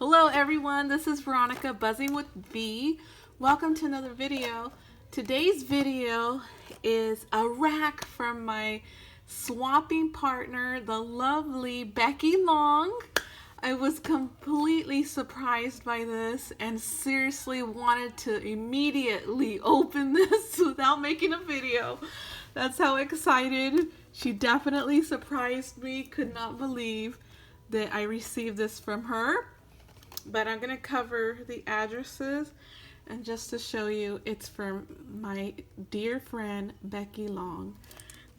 Hello everyone, this is Veronica Buzzing with V. Welcome to another video. Today's video is a RAK from my swapping partner, the lovely Becky Long. I was completely surprised by this and seriously wanted to immediately open this without making a video. That's how excited. She definitely surprised me. Could not believe that I received this from her. But I'm going to cover the addresses, and just to show you, it's from my dear friend Becky Long.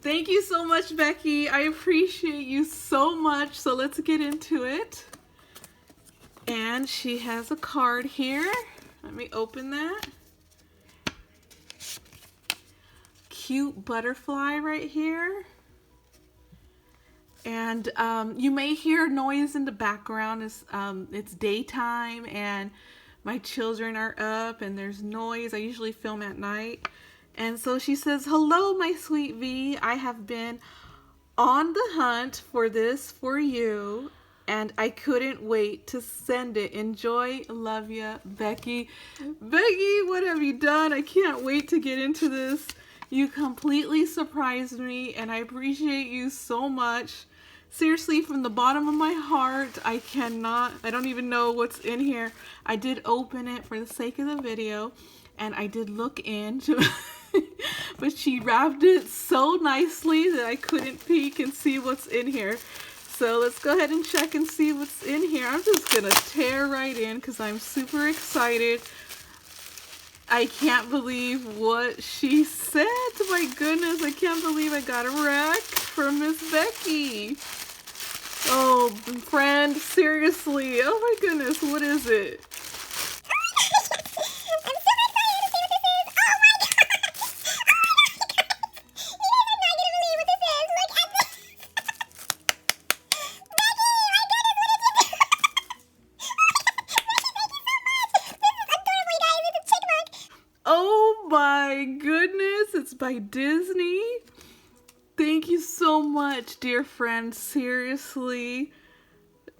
Thank you so much, Becky. I appreciate you so much. So let's get into it. And she has a card here. Let me open that. Cute butterfly right here. And you may hear noise in the background. It's daytime and my children are up and there's noise. I usually film at night. And so she says, "Hello, my sweet V. I have been on the hunt for this for you and I couldn't wait to send it. Enjoy. Love ya, Becky." Becky, what have you done? I can't wait to get into this. You completely surprised me and I appreciate you so much. Seriously, from the bottom of my heart, I don't even know what's in here. I did open it for the sake of the video and I did look into but she wrapped it so nicely that I couldn't peek and see what's in here. So let's go ahead and check and see what's in here. I'm just gonna tear right in because I'm super excited. I can't believe what she said. My goodness, I can't believe I got a RAK from Miss Becky. Oh, friend, seriously. Oh my goodness, what is it? Oh my goodness, it's by Disney. Thank you so much, dear friend. Seriously.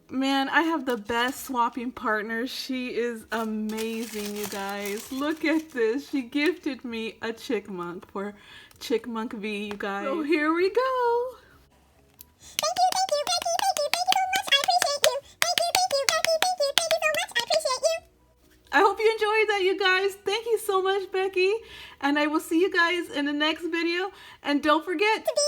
Man, I have the best swapping partner. She is amazing, you guys. Look at this. She gifted me a chickmunk for Chickmunk V, you guys. So here we go. Thank you, Becky so much. I appreciate you. Thank you, Becky so much. I appreciate you. I hope you enjoyed that, you guys. Thank you so much, Becky. And I will see you guys in the next video. And don't forget to be